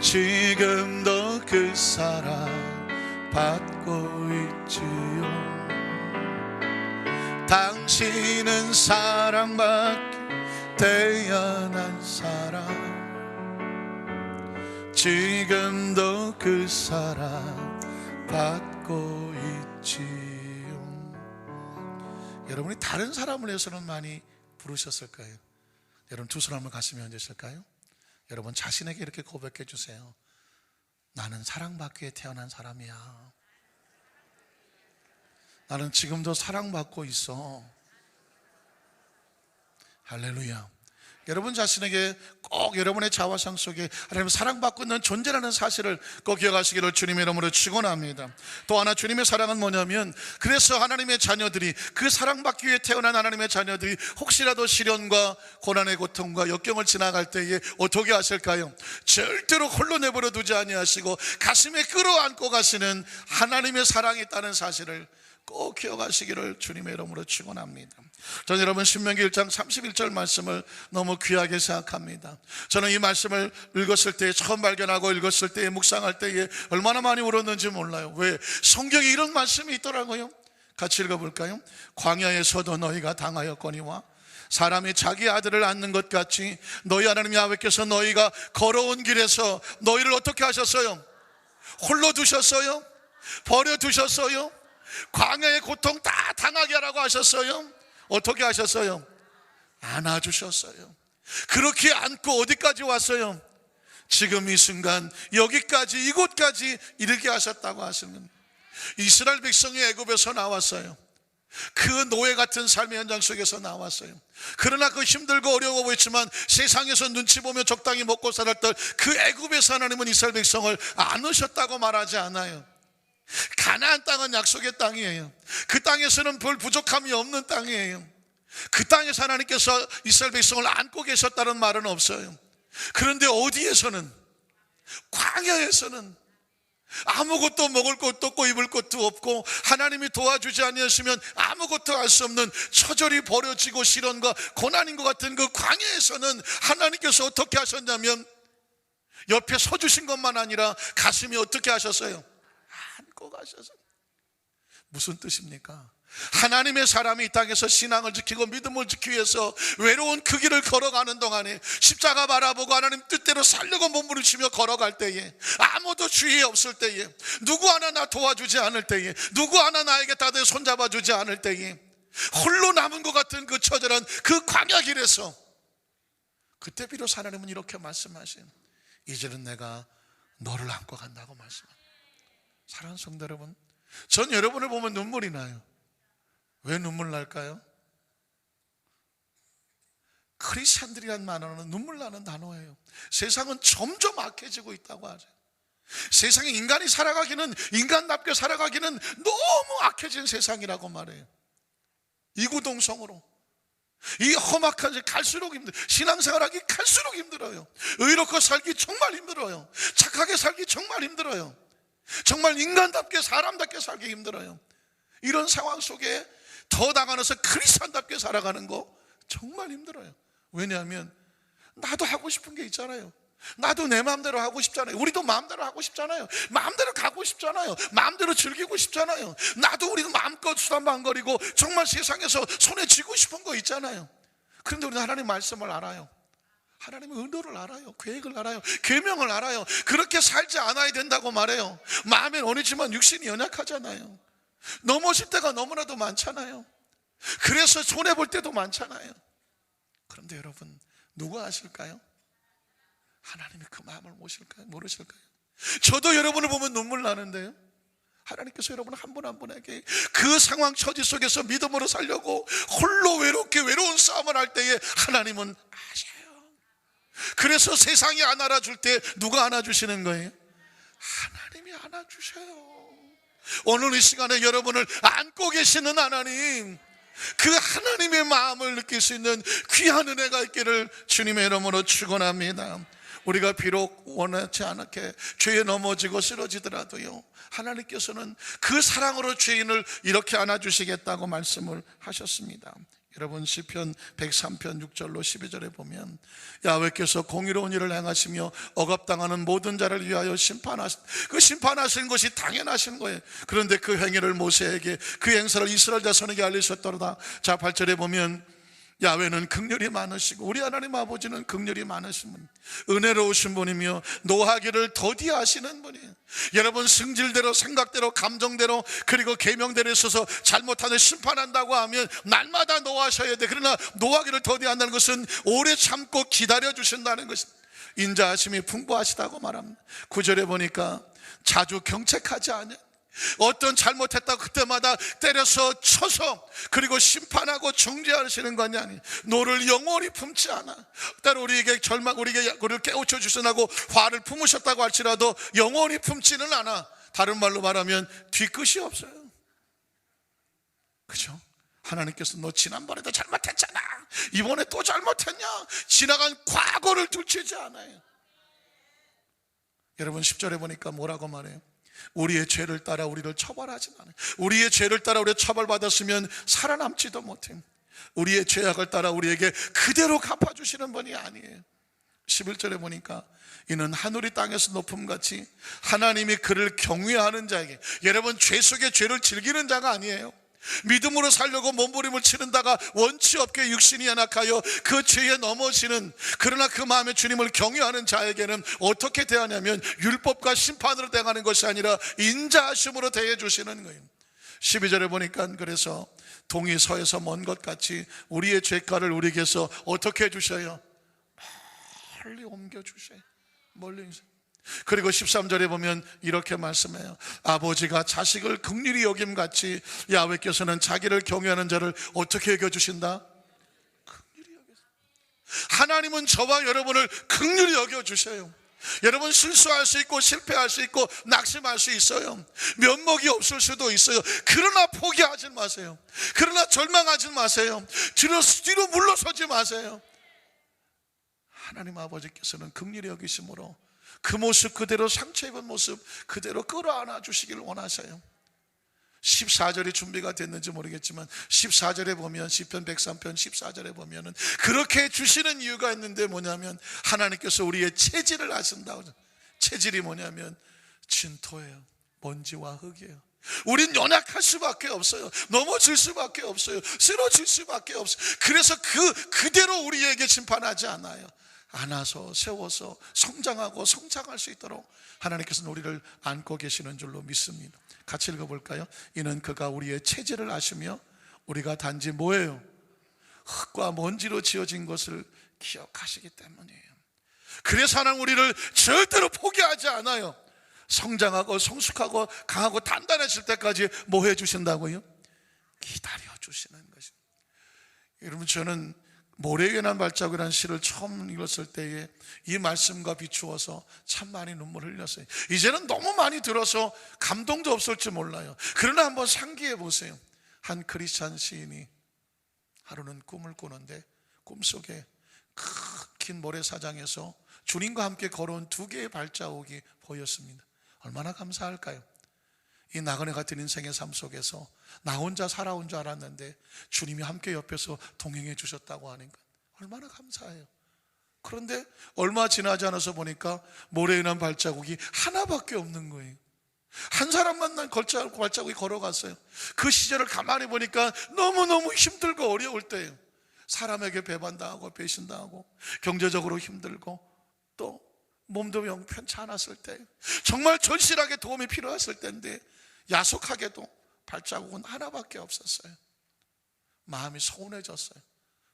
지금도 그 사랑 받고 있지요. 당신은 사랑받기 태어난 사람. 지금도 그 사랑 받고 있지요. 여러분이 다른 사람을 위해서는 많이 부르셨을까요? 여러분, 두 사람을 가슴에 얹으실까요? 여러분, 자신에게 이렇게 고백해 주세요. 나는 사랑받기에 태어난 사람이야. 나는 지금도 사랑받고 있어. 할렐루야. 여러분 자신에게 꼭 여러분의 자화상 속에 하나님 사랑받고 있는 존재라는 사실을 꼭 기억하시기를 주님의 이름으로 축원합니다. 또 하나, 주님의 사랑은 뭐냐면, 그래서 하나님의 자녀들이, 그 사랑받기 위해 태어난 하나님의 자녀들이 혹시라도 시련과 고난의 고통과 역경을 지나갈 때에 어떻게 하실까요? 절대로 홀로 내버려 두지 아니하시고 가슴에 끌어안고 가시는 하나님의 사랑이 있다는 사실을 꼭 기억하시기를 주님의 이름으로 축원합니다. 저는 여러분 신명기 1장 31절 말씀을 너무 귀하게 생각합니다. 저는 이 말씀을 읽었을 때, 처음 발견하고 읽었을 때, 묵상할 때에 얼마나 많이 울었는지 몰라요. 왜? 성경에 이런 말씀이 있더라고요. 같이 읽어볼까요? 광야에서도 너희가 당하였거니와 사람이 자기 아들을 안는 것 같이 너희 하나님 야훼께서 너희가 걸어온 길에서 너희를 어떻게 하셨어요? 홀로 두셨어요? 버려두셨어요? 광야의 고통 다 당하게 하라고 하셨어요? 어떻게 하셨어요? 안아주셨어요. 그렇게 안고 어디까지 왔어요? 지금 이 순간 여기까지, 이곳까지 이르게 하셨다고 하시는 겁니다. 이스라엘 백성이 애굽에서 나왔어요. 그 노예 같은 삶의 현장 속에서 나왔어요. 그러나 그 힘들고 어려워 보였지만 세상에서 눈치 보며 적당히 먹고 살았던 그 애굽에서 하나님은 이스라엘 백성을 안으셨다고 말하지 않아요. 가나안 땅은 약속의 땅이에요. 그 땅에서는 별 부족함이 없는 땅이에요. 그 땅에서 하나님께서 이스라엘 백성을 안고 계셨다는 말은 없어요. 그런데 어디에서는, 광야에서는 아무것도 먹을 것도 없고 입을 것도 없고 하나님이 도와주지 아니하시면 아무것도 할 수 없는 처절히 버려지고 시련과 고난인 것 같은 그 광야에서는 하나님께서 어떻게 하셨냐면 옆에 서주신 것만 아니라 가슴이 어떻게 하셨어요? 안고 가셔서. 무슨 뜻입니까? 하나님의 사람이 이 땅에서 신앙을 지키고 믿음을 지키기 위해서 외로운 그 길을 걸어가는 동안에 십자가 바라보고 하나님 뜻대로 살려고 몸부림치며 걸어갈 때에, 아무도 주위에 없을 때에, 누구 하나 나 도와주지 않을 때에, 누구 하나 나에게 다들 손잡아주지 않을 때에, 홀로 남은 것 같은 그 처절한 그 광야 길에서 그때 비로소 하나님은 이렇게 말씀하신, 이제는 내가 너를 안고 간다고 말씀합니다. 사랑하는 성도 여러분, 전 여러분을 보면 눈물이 나요. 왜 눈물 날까요? 크리스찬들이란 단어는 눈물 나는 단어예요. 세상은 점점 악해지고 있다고 하죠. 세상에 인간이 살아가기는, 인간답게 살아가기는 너무 악해진 세상이라고 말해요. 이구동성으로 이 험악한, 갈수록 힘들어요. 신앙생활하기 갈수록 힘들어요. 의롭게 살기 정말 힘들어요. 착하게 살기 정말 힘들어요. 정말 인간답게, 사람답게 살기 힘들어요. 이런 상황 속에 더 나가서 크리스찬답게 살아가는 거 정말 힘들어요. 왜냐하면 나도 하고 싶은 게 있잖아요. 나도 내 마음대로 하고 싶잖아요. 우리도 마음대로 하고 싶잖아요. 마음대로 가고 싶잖아요. 마음대로 즐기고 싶잖아요. 나도 우리도 마음껏 수단방거리고 정말 세상에서 손에 쥐고 싶은 거 있잖아요. 그런데 우리는 하나님 말씀을 알아요. 하나님의 의도를 알아요. 계획을 알아요. 계명을 알아요. 그렇게 살지 않아야 된다고 말해요. 마음엔 원이지만 육신이 연약하잖아요. 넘어질 때가 너무나도 많잖아요. 그래서 손해볼 때도 많잖아요. 그런데 여러분, 누가 아실까요? 하나님이 그 마음을 모르실까요? 저도 여러분을 보면 눈물 나는데요, 하나님께서 여러분 한 분 한 분에게 그 상황 처지 속에서 믿음으로 살려고 홀로 외로운 싸움을 할 때에 하나님은 아셔요. 그래서 세상이 안 알아줄 때 누가 안아주시는 거예요? 하나님이 안아주셔요. 오늘 이 시간에 여러분을 안고 계시는 하나님, 그 하나님의 마음을 느낄 수 있는 귀한 은혜가 있기를 주님의 이름으로 축원합니다. 우리가 비록 원하지 않게 죄에 넘어지고 쓰러지더라도요, 하나님께서는 그 사랑으로 죄인을 이렇게 안아주시겠다고 말씀을 하셨습니다. 여러분, 시편 103편 6절로 12절에 보면 야훼께서 공의로운 일을 행하시며 억압당하는 모든 자를 위하여 심판하시는 것이 당연하신 거예요. 그런데 그 행위를 모세에게, 그 행사를 이스라엘 자손에게 알리셨더라. 자, 8절에 보면 야훼는 긍휼이 많으시고, 우리 하나님 아버지는 긍휼이 많으신 분, 은혜로우신 분이며 노하기를 더디하시는 분이에요. 여러분, 승질대로, 생각대로, 감정대로, 그리고 계명대로 있어서 잘못하면 심판한다고 하면 날마다 노하셔야 돼. 그러나 노하기를 더디한다는 것은 오래 참고 기다려주신다는 것입니다. 인자하심이 풍부하시다고 말합니다. 9절에 보니까 자주 경책하지 않아요. 어떤 잘못했다고 그때마다 때려서 쳐서 그리고 심판하고 정죄하시는 것이 아니, 너를 영원히 품지 않아. 때로 우리에게 우리를 깨우쳐 주시라고 화를 품으셨다고 할지라도 영원히 품지는 않아. 다른 말로 말하면 뒤끝이 없어요. 그죠? 하나님께서 너 지난번에도 잘못했잖아, 이번에 또 잘못했냐, 지나간 과거를 둘치지 않아요. 여러분, 10절에 보니까 뭐라고 말해요? 우리의 죄를 따라 우리를 처벌하진 않아요. 우리의 죄를 따라 우리가 처벌받았으면 살아남지도 못해요. 우리의 죄악을 따라 우리에게 그대로 갚아주시는 분이 아니에요. 11절에 보니까 이는 하늘이 땅에서 높음같이 하나님이 그를 경외하는 자에게, 여러분 죄 속에 죄를 즐기는 자가 아니에요. 믿음으로 살려고 몸부림을 치른다가 원치 없게 육신이 연약하여 그 죄에 넘어지는, 그러나 그 마음에 주님을 경외하는 자에게는 어떻게 대하냐면 율법과 심판으로 대하는 것이 아니라 인자하심으로 대해 주시는 거예요. 12절에 보니까 그래서 동이 서에서 먼 것 같이 우리의 죄가를 우리에게서 어떻게 해주셔요? 멀리 옮겨주셔요. 멀리. 그리고 13절에 보면 이렇게 말씀해요. 아버지가 자식을 긍휼히 여김같이 야훼께서는 자기를 경외하는 자를 어떻게 여겨주신다? 긍휼히 여겨주세요. 하나님은 저와 여러분을 긍휼히 여겨주셔요. 여러분 실수할 수 있고 실패할 수 있고 낙심할 수 있어요. 면목이 없을 수도 있어요. 그러나 포기하지 마세요. 그러나 절망하지 마세요. 뒤로 물러서지 마세요. 하나님 아버지께서는 긍휼히 여기심으로 그 모습 그대로, 상처 입은 모습 그대로 끌어안아 주시길 원하세요. 14절이 준비가 됐는지 모르겠지만 14절에 보면, 시편 103편 14절에 보면은 그렇게 주시는 이유가 있는데 뭐냐면 하나님께서 우리의 체질을 아신다고. 체질이 뭐냐면 진토예요. 먼지와 흙이에요. 우린 연약할 수밖에 없어요. 넘어질 수밖에 없어요. 쓰러질 수밖에 없어요. 그래서 그대로 우리에게 심판하지 않아요. 안아서 세워서 성장하고 성장할 수 있도록 하나님께서는 우리를 안고 계시는 줄로 믿습니다. 같이 읽어볼까요? 이는 그가 우리의 체질을 아시며 우리가 단지 뭐예요? 흙과 먼지로 지어진 것을 기억하시기 때문이에요. 그래서 하나님 우리를 절대로 포기하지 않아요. 성장하고 성숙하고 강하고 단단해질 때까지 뭐 해주신다고요? 기다려주시는 것입니다. 여러분, 저는 모래에 난 발자국이라는 시를 처음 읽었을 때에 이 말씀과 비추어서 참 많이 눈물을 흘렸어요. 이제는 너무 많이 들어서 감동도 없을지 몰라요. 그러나 한번 상기해 보세요. 한 크리스찬 시인이 하루는 꿈을 꾸는데 꿈속에 긴 모래사장에서 주님과 함께 걸어온 2개의 발자국이 보였습니다. 얼마나 감사할까요? 이 나그네 같은 인생의 삶 속에서 나 혼자 살아온 줄 알았는데 주님이 함께 옆에서 동행해 주셨다고 하니까 얼마나 감사해요. 그런데 얼마 지나지 않아서 보니까 모래에 난 발자국이 하나밖에 없는 거예요. 한 사람만 난 발자국이 걸어갔어요. 그 시절을 가만히 보니까 너무너무 힘들고 어려울 때예요. 사람에게 배반당하고 배신당하고 경제적으로 힘들고 또 몸도 영 편치 않았을 때, 정말 절실하게 도움이 필요했을 때인데 야속하게도 발자국은 하나밖에 없었어요. 마음이 서운해졌어요.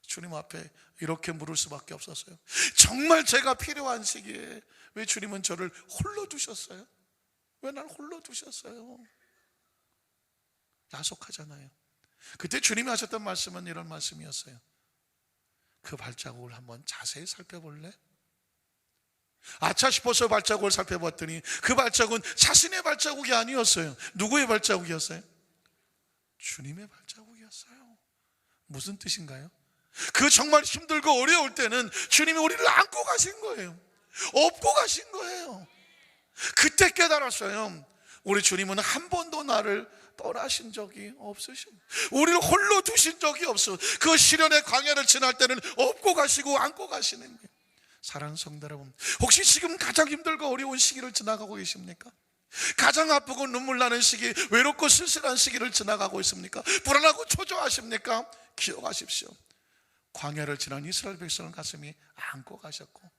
주님 앞에 이렇게 물을 수밖에 없었어요. 정말 제가 필요한 시기에 왜 주님은 저를 홀로 두셨어요? 왜 날 홀로 두셨어요? 야속하잖아요. 그때 주님이 하셨던 말씀은 이런 말씀이었어요. 그 발자국을 한번 자세히 살펴볼래? 아차 싶어서 발자국을 살펴봤더니 그 발자국은 자신의 발자국이 아니었어요. 누구의 발자국이었어요? 주님의 발자국이었어요. 무슨 뜻인가요? 그 정말 힘들고 어려울 때는 주님이 우리를 안고 가신 거예요. 업고 가신 거예요. 그때 깨달았어요. 우리 주님은 한 번도 나를 떠나신 적이 없으십니다. 우리를 홀로 두신 적이 없어. 그 시련의 광야를 지날 때는 업고 가시고 안고 가시는 거예요. 사랑하는 성도 여러분, 혹시 지금 가장 힘들고 어려운 시기를 지나가고 계십니까? 가장 아프고 눈물 나는 시기, 외롭고 쓸쓸한 시기를 지나가고 있습니까? 불안하고 초조하십니까? 기억하십시오. 광야를 지난 이스라엘 백성을 가슴이 안고 가셨고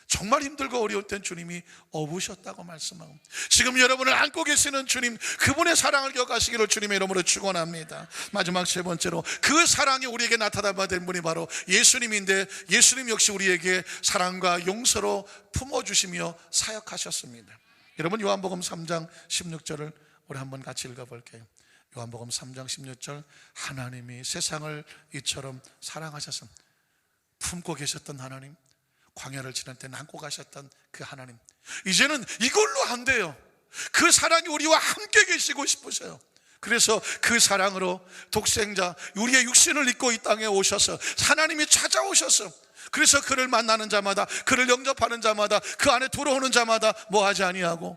정말 힘들고 어려울 땐 주님이 업으셨다고 말씀하고, 지금 여러분을 안고 계시는 주님, 그분의 사랑을 기억하시기를 주님의 이름으로 축원합니다. 마지막 세 번째로 그 사랑이 우리에게 나타나야 될 분이 바로 예수님인데, 예수님 역시 우리에게 사랑과 용서로 품어주시며 사역하셨습니다. 여러분, 요한복음 3장 16절을 우리 한번 같이 읽어볼게요. 요한복음 3장 16절, 하나님이 세상을 이처럼 사랑하셨습니다. 품고 계셨던 하나님, 광야를 지날 때 안고 가셨던 그 하나님, 이제는 이걸로 안 돼요. 그 사랑이 우리와 함께 계시고 싶으셔요. 그래서 그 사랑으로 독생자, 우리의 육신을 입고 이 땅에 오셔서 하나님이 찾아오셔서, 그래서 그를 만나는 자마다, 그를 영접하는 자마다, 그 안에 들어오는 자마다 뭐 하지 아니하고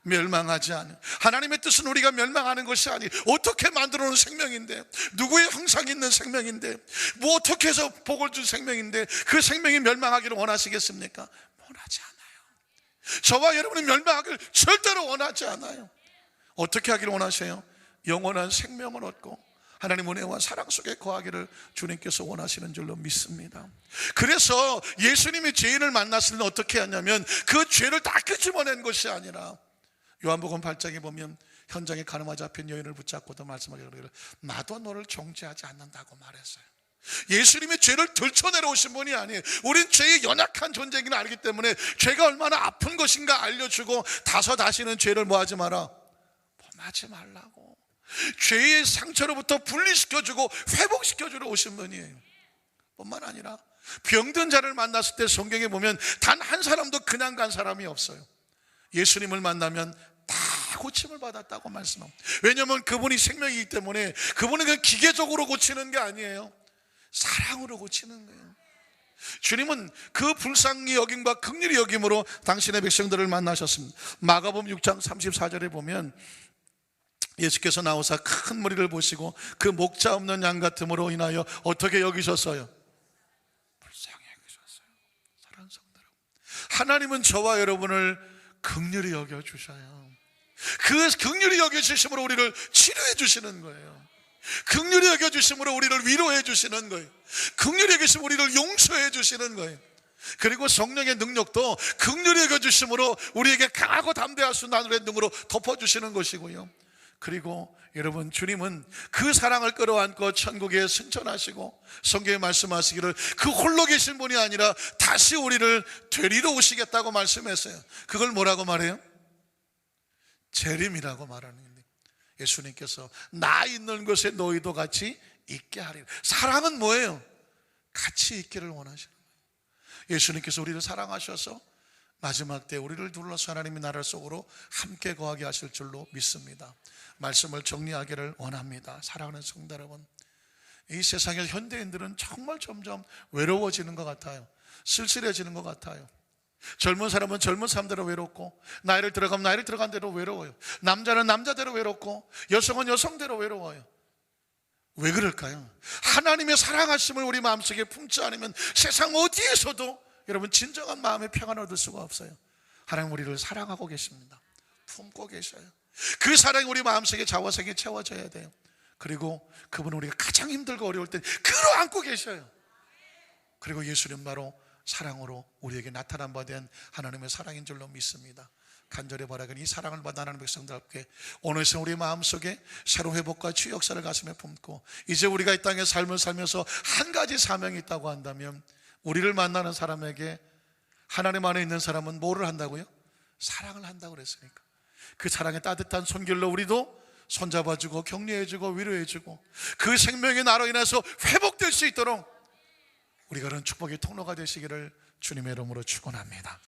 멸망하지 않아요. 하나님의 뜻은 우리가 멸망하는 것이 아니에요. 어떻게 만들어 놓은 생명인데, 누구의 형상이 있는 생명인데, 뭐 어떻게 해서 복을 준 생명인데 그 생명이 멸망하기를 원하시겠습니까? 원하지 않아요. 저와 여러분이 멸망하기를 절대로 원하지 않아요. 어떻게 하기를 원하세요? 영원한 생명을 얻고 하나님 은혜와 사랑 속에 거하기를 주님께서 원하시는 줄로 믿습니다. 그래서 예수님이 죄인을 만났을 때 어떻게 하냐면 그 죄를 다 끄집어낸 것이 아니라, 요한복음 8장에 보면 현장에 가늠하 잡힌 여인을 붙잡고도 말씀하기를 나도 너를 정죄하지 않는다고 말했어요. 예수님이 죄를 들춰내려오신 분이 아니에요. 우린 죄의 연약한 존재이긴 알기 때문에 죄가 얼마나 아픈 것인가 알려주고 다시는 죄를 뭐하지 마라, 범하지 말라고, 죄의 상처로부터 분리시켜주고 회복시켜주러 오신 분이에요. 뿐만 아니라 병든 자를 만났을 때 성경에 보면 단 한 사람도 그냥 간 사람이 없어요. 예수님을 만나면 다 고침을 받았다고 말씀합니다. 왜냐하면 그분이 생명이기 때문에. 그분은 그냥 기계적으로 고치는 게 아니에요. 사랑으로 고치는 거예요. 주님은 그 불쌍히 여김과 긍휼히 여김으로 당신의 백성들을 만나셨습니다. 마가복음 6장 34절에 보면 예수께서 나오사 큰 무리를 보시고 그 목자 없는 양 같음으로 인하여 어떻게 여기셨어요? 불쌍히 여기셨어요. 사랑하는 성도 여러분, 하나님은 저와 여러분을 긍휼히 여겨주셔요. 그 긍휼히 여겨주심으로 우리를 치료해 주시는 거예요. 긍휼히 여겨주심으로 우리를 위로해 주시는 거예요. 긍휼히 여겨주심으로 우리를 용서해 주시는 거예요. 그리고 성령의 능력도 긍휼히 여겨주심으로 우리에게 강하고 담대할 수 있는 하늘의 능으로 덮어주시는 것이고요. 그리고 여러분, 주님은 그 사랑을 끌어안고 천국에 승천하시고 성경에 말씀하시기를 그 홀로 계신 분이 아니라 다시 우리를 되리러 오시겠다고 말씀했어요. 그걸 뭐라고 말해요? 재림이라고 말하는 건데, 예수님께서 나 있는 곳에 너희도 같이 있게 하리라. 사랑은 뭐예요? 같이 있기를 원하시는 거예요. 예수님께서 우리를 사랑하셔서 마지막 때 우리를 둘러서 하나님의 나라 속으로 함께 거하게 하실 줄로 믿습니다. 말씀을 정리하기를 원합니다. 사랑하는 성도 여러분, 이 세상의 현대인들은 정말 점점 외로워지는 것 같아요. 쓸쓸해지는 것 같아요. 젊은 사람은 젊은 사람대로 외롭고, 나이를 들어가면 나이를 들어간 대로 외로워요. 남자는 남자대로 외롭고, 여성은 여성대로 외로워요. 왜 그럴까요? 하나님의 사랑하심을 우리 마음속에 품지 않으면 세상 어디에서도 여러분 진정한 마음의 평안을 얻을 수가 없어요. 하나님 우리를 사랑하고 계십니다. 품고 계셔요. 그 사랑이 우리 마음속에 자화상에 채워져야 돼요. 그리고 그분은 우리가 가장 힘들고 어려울 때 끌어안고 계셔요. 그리고 예수님 바로 사랑으로 우리에게 나타난 바 된 하나님의 사랑인 줄로 믿습니다. 간절히 바라기는 이 사랑을 받는 하나님의 백성들께 오늘서 우리 마음속에 새로운 회복과 치유 역사를 가슴에 품고, 이제 우리가 이 땅에 삶을 살면서 한 가지 사명이 있다고 한다면, 우리를 만나는 사람에게 하나님 안에 있는 사람은 뭐를 한다고요? 사랑을 한다고 그랬으니까 그 사랑의 따뜻한 손길로 우리도 손잡아주고 격려해주고 위로해주고 그 생명의 나로 인해서 회복될 수 있도록 우리가 그런 축복의 통로가 되시기를 주님의 이름으로 축원합니다.